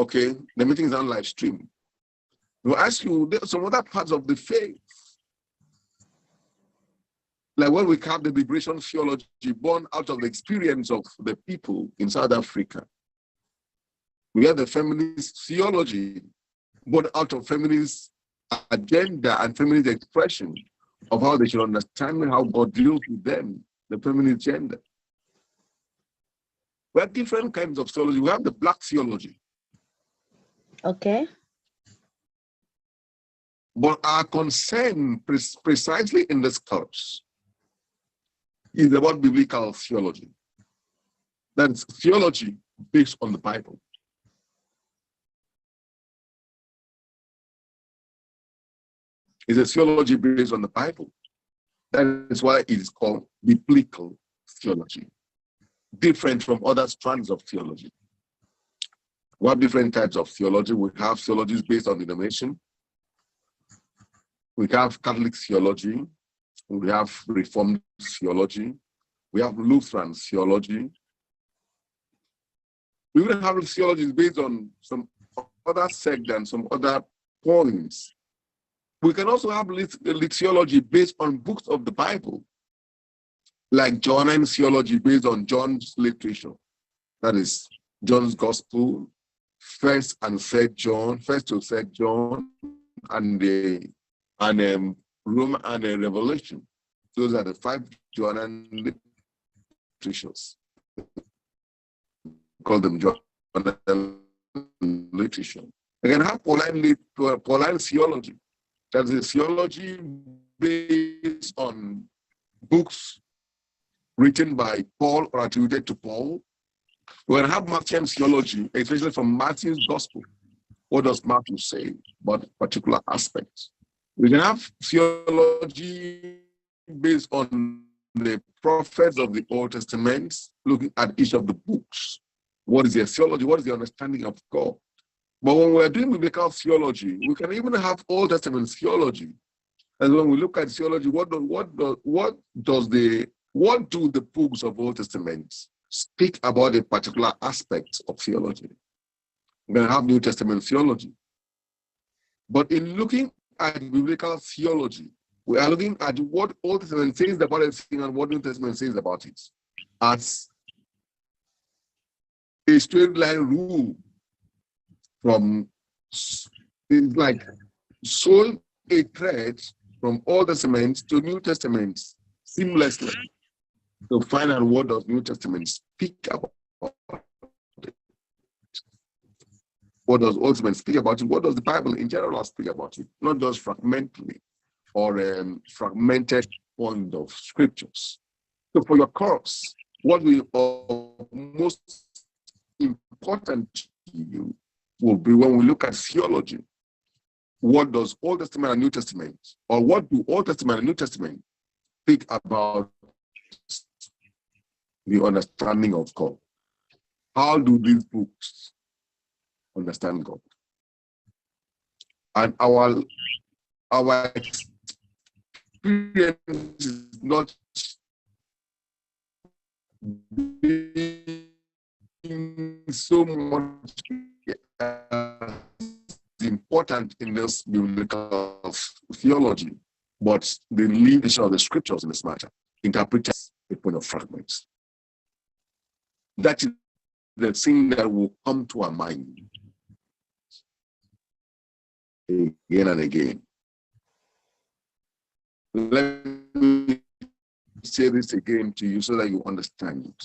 Okay, the meeting is on live stream. We'll ask you some other parts of the faith. Like when we have the liberation theology born out of the experience of the people in South Africa. We have the feminist theology born out of feminist agenda and feminist expression of how they should understand how God deals with them, the feminist gender. We have different kinds of theology. We have the black theology. Okay. But our concern precisely in this course is about biblical theology. That is theology based on the Bible. It's a theology based on the Bible. That is why it is called biblical theology, different from other strands of theology. We have different types of theology. We have theologies based on denomination. We have Catholic theology. We have Reformed theology. We have Lutheran theology. We even have theologies based on some other sect and some other points. We can also have theology based on books of the Bible, like Johannine theology based on John's literature. That is John's Gospel, First to Third John, and Rome and Revelation. Those are the 5 Johannine literatures. Call them Johannine literature. We can have Pauline theology. That is a theology based on books written by Paul or attributed to Paul. We can have Matthew theology, especially from Matthew's Gospel. What does Matthew say about particular aspects? We can have theology based on the prophets of the Old Testament, looking at each of the books. What is their theology? What is the understanding of God? But when we're doing biblical theology, we can even have Old Testament theology. And when we look at theology, what do the books of Old Testament speak about a particular aspect of theology? We're going to have New Testament theology. But in looking at biblical theology, we are looking at what Old Testament says about a thing and what New Testament says about it as a straight line rule. From, it's like sold a thread from Old Testament to New Testament seamlessly to find out what does New Testament speak about it. What does Old Testament speak about it? What does the Bible in general speak about it? Not just fragmentally or fragmented point of scriptures. So for your course, what will most important to you will be when we look at theology. What does Old Testament and New Testament, or what do Old Testament and New Testament speak about the understanding of God? How do these books understand God? And our experience is not being so much important in this biblical theology, but the leadership of the scriptures in this matter interprets a point of fragments. That is the thing that will come to our mind again and again. Let me say this again to you so that you understand it.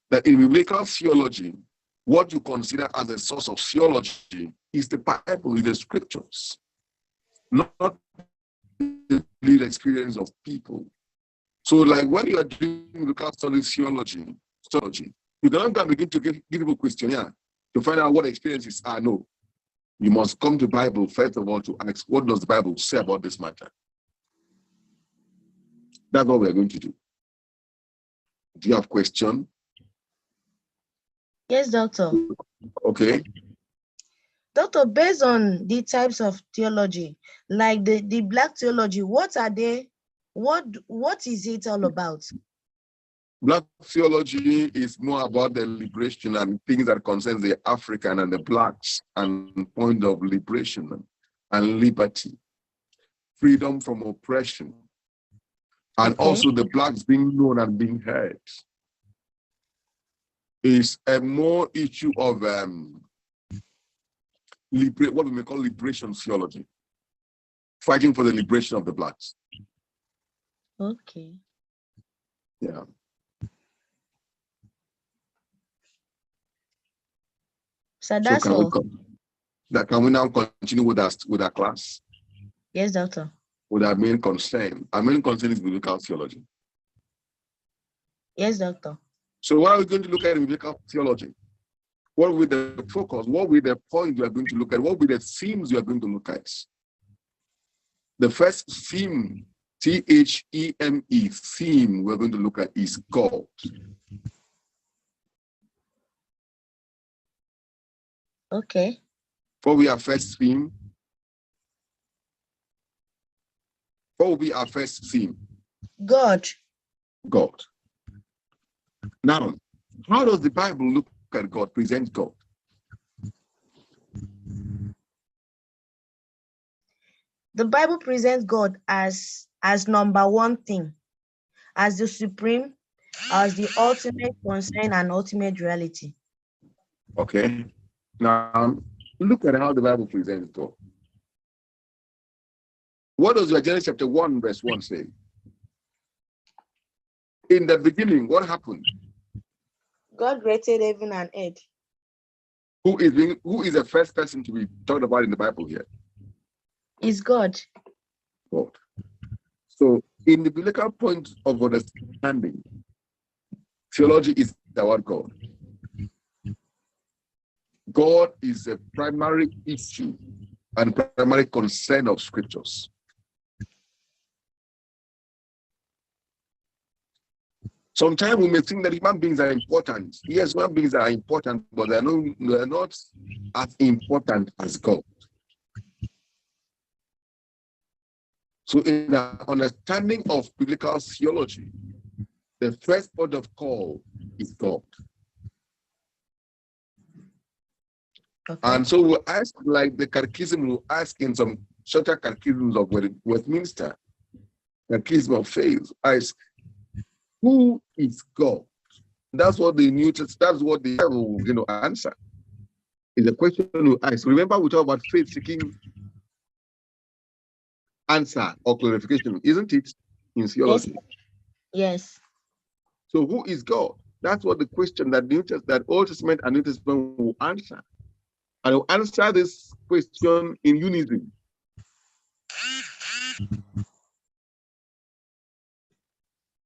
That in biblical theology, what you consider as a source of theology is the Bible, the scriptures, not the lived experience of people. So, like when you are doing biblical theology, you cannot begin to give people questionnaire to find out what experiences are. No, you must come to the Bible first of all to ask, what does the Bible say about this matter? That's what we're going to do. Do you have a question? Yes, doctor. Okay. Doctor, based on the types of theology, like the black theology, what are they? What is it all about? Black theology is more about the liberation and things that concerns the African and the blacks and point of liberation and liberty, freedom from oppression, and also the blacks being known and being heard. Is a more issue of what we may call liberation theology, fighting for the liberation of the blacks. Okay. Yeah. So that's all. Can we now continue with our class? Yes, doctor. With our main concern. Our main concern is biblical theology. Yes, doctor. So what are we going to look at in biblical theology? What will be the focus? What will be the point we are going to look at? What will be the themes we are going to look at? The first theme, T-H-E-M-E, theme we're going to look at is God. Okay. What will be our first theme? What will be our first theme? God. God. Now, how does the Bible look at God, present God? The Bible presents God as number one thing, as the supreme, as the ultimate concern and ultimate reality. Okay. Now, look at how the Bible presents God. What does Genesis chapter 1, verse 1 say? In the beginning, what happened? God created heaven and earth. Who is the first person to be talked about in the Bible here? Is God. God. So, in the biblical point of understanding, theology is about God. God is a primary issue and primary concern of scriptures. Sometimes we may think that human beings are important. Yes, human beings are important, but they're not as important as God. So in the understanding of biblical theology, the first port of call is God. Okay. And so we'll ask, like the catechism will ask in some shorter catechisms of Westminster, catechism of faith, ask, who is God? That's what the Bible will answer. Is the question we ask. Remember, we talk about faith seeking answer or clarification, isn't it? In theology. Yes. So who is God? That's what the question that Old Testament and New Testament will answer. And will answer this question in unison.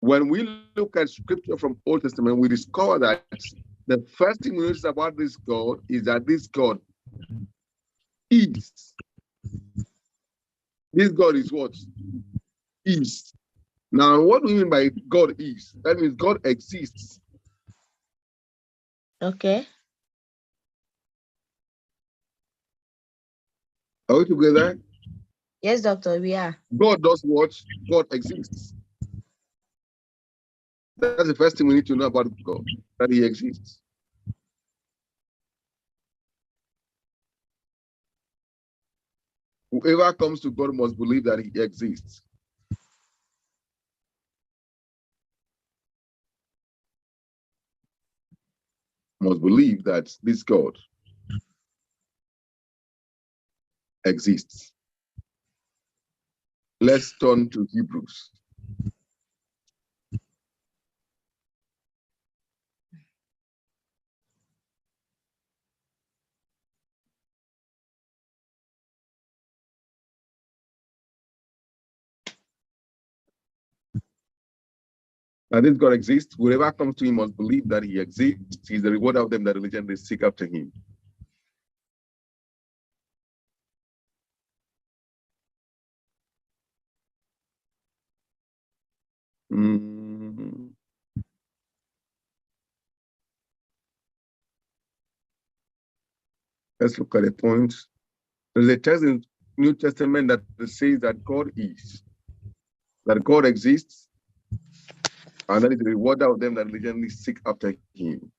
When we look at scripture from Old Testament, we discover that the first thing we notice about this God is that this God is. This God is what? Is. Now, what do we mean by God is? That means God exists. Okay. Are we together? Yes, doctor, we are. God does what? God exists. That's the first thing we need to know about God, that he exists. Whoever comes to God must believe that he exists. Must believe that this God exists. Let's turn to Hebrews. Now, this God exists. Whoever comes to him must believe that he exists. He is the reward of them that diligently seek after him. Let's look at the point. There's a text in New Testament that says that God is, that God exists. And that is the rewarder of them that diligently seek after him.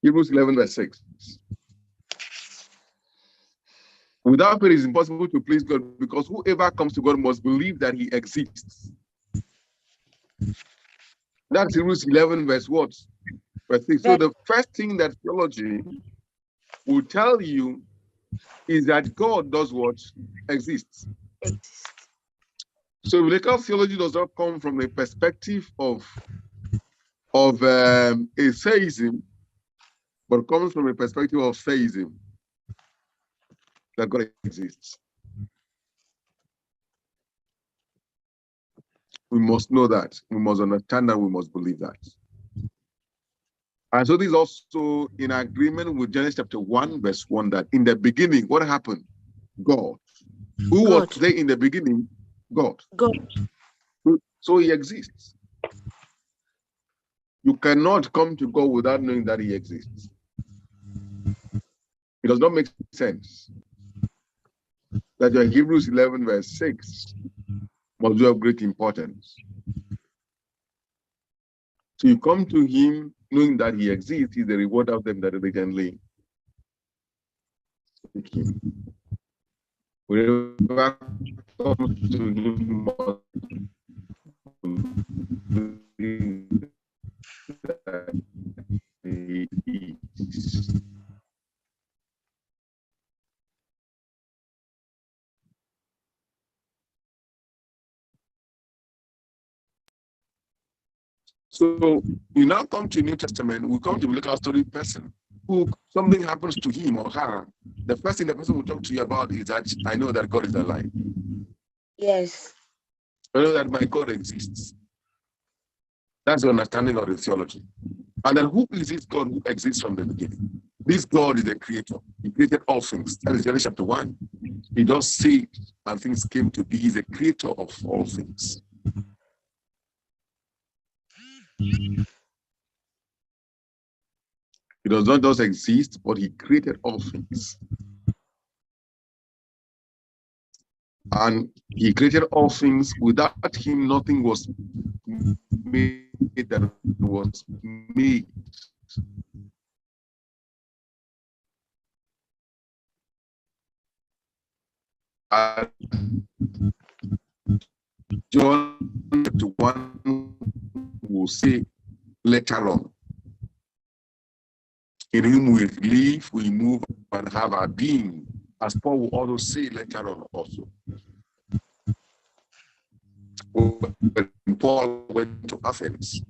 Hebrews 11, verse 6. Without faith, it is impossible to please God, because whoever comes to God must believe that he exists. That's Hebrews 11, verse what? Verse 6. So the first thing that theology will tell you is that God does what? Exists. So biblical theology does not come from a perspective of atheism, but comes from a perspective of theism, that God exists. We must know that. We must understand that. We must believe that. And so this is also in agreement with Genesis chapter 1, verse 1, that in the beginning, what happened? God. Who was there in the beginning? God. So he exists. You cannot come to God without knowing that he exists. It does not make sense that your Hebrews 11, verse 6 must be of great importance. So you come to him knowing that he exists. He's the reward of them that diligently seek him. Whoever comes to him must believe that he is. So we now come to New Testament, we come to look at a story person who something happens to him or her. The first thing the person will talk to you about is that I know that God is alive. Yes. I know that my God exists. That's the understanding of the theology. And then who is this God who exists from the beginning? This God is the creator. He created all things. That is Genesis chapter 1. He just said and things came to be. He's the creator of all things. He does not just exist, but he created all things. And he created all things. Without him, nothing was made that was made. And John chapter 1 will say later on, in whom we live, we move, and have our being, as Paul will also say later on also. When Paul went to Athens.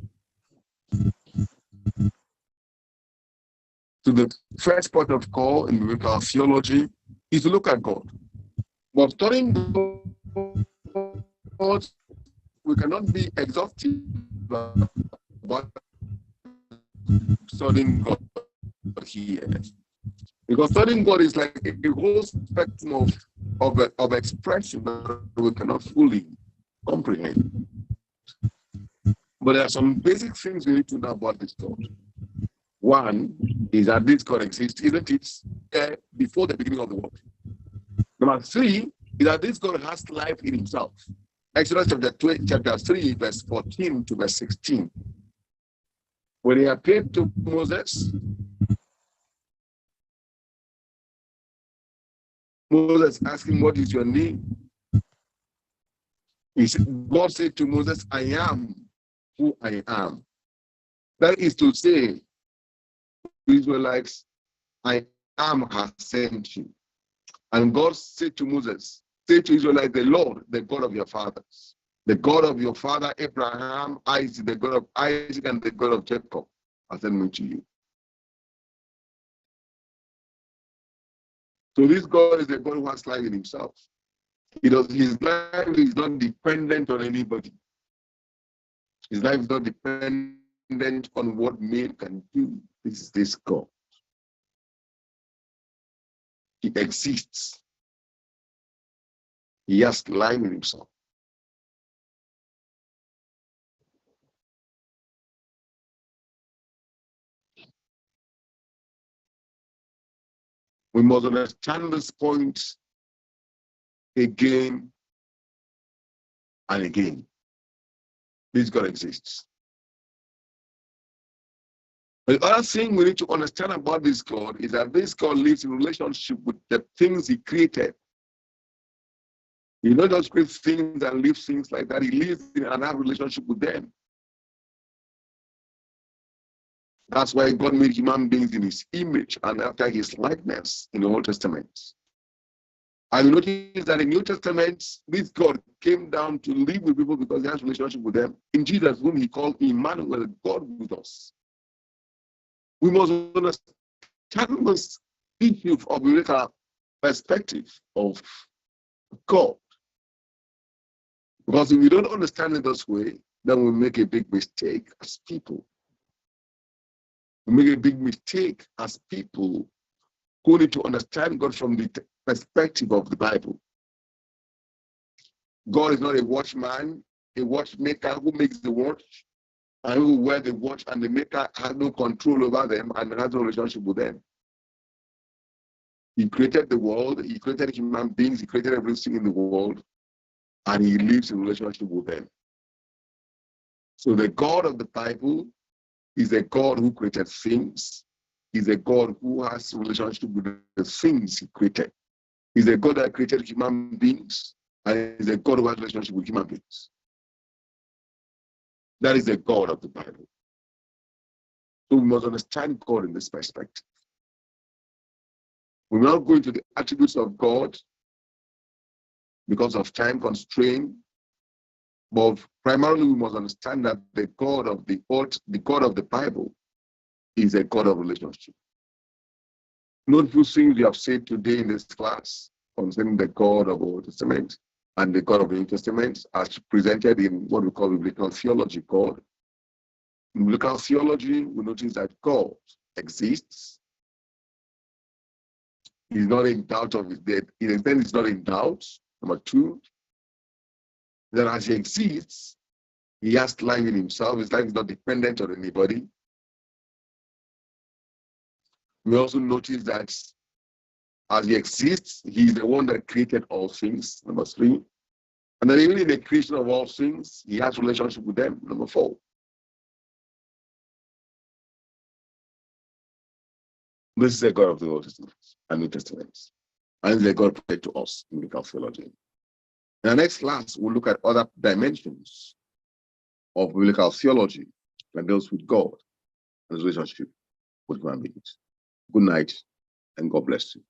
So the first part of call in biblical theology is to look at God. But studying God, we cannot be exhaustive about studying God here. Because studying God is like a whole spectrum of expression that we cannot fully comprehend. But there are some basic things we need to know about this God. One is that this God exists, isn't it? Before the beginning of the world. Number 3 is that this God has life in himself. Exodus chapter 3, verse 14 to verse 16. When he appeared to Moses asked him, what is your name? God said to Moses, I am who I am. That is to say, Israelites, I am has sent you. And God said to Moses, say to Israelites, the Lord, the God of your fathers, the God of your father Abraham, Isaac, the God of Isaac, and the God of Jacob, has sent me to you. So this God is the God who has life in himself. His life is not dependent on anybody. His life is not dependent on what man can do. This is this God. He exists. He has life in himself. We must understand this point again and again. This God exists. The other thing we need to understand about this God is that this God lives in relationship with the things he created. He not just create things and leave things like that. He lives in another relationship with them. That's why God made human beings in his image and after his likeness in the Old Testament. And you notice that in the New Testament, this God came down to live with people because he has a relationship with them. In Jesus, whom he called Emmanuel, God with us. We must understand this issue of biblical perspective of God. Because if we don't understand it this way, then we make a big mistake as people. We make a big mistake as people who need to understand God from the perspective of the Bible. God is not a watchman, a watchmaker who makes the watch and who wear the watch, and the maker has no control over them and has no relationship with them. He created the world, he created human beings, he created everything in the world, and he lives in relationship with them. So the God of the Bible is a God who created things. He's a God who has a relationship with the things he created. He's a God that created human beings, and he's a God who has a relationship with human beings. That is the God of the Bible. So we must understand God in this perspective. We're not going to the attributes of God because of time constraint, but primarily we must understand that the God of the Bible is a God of relationship. Note few things we have said today in this class concerning the God of the Old Testament and the God of the New Testament as presented in what we call biblical theology. God. In biblical theology, we notice that God exists. He's not in doubt of his death. In a sense, he's not in doubt. Number two, that as he exists, he has life in himself. His life is not dependent on anybody. We also notice that as he exists, he is the one that created all things. Number three. And then even in the creation of all things, he has relationship with them. Number four. This is the God of the Old Testament and New Testament. And the God prayed to us in biblical theology. In the next class, we'll look at other dimensions of biblical theology that deals with God and his relationship with human beings. Good night, and God bless you.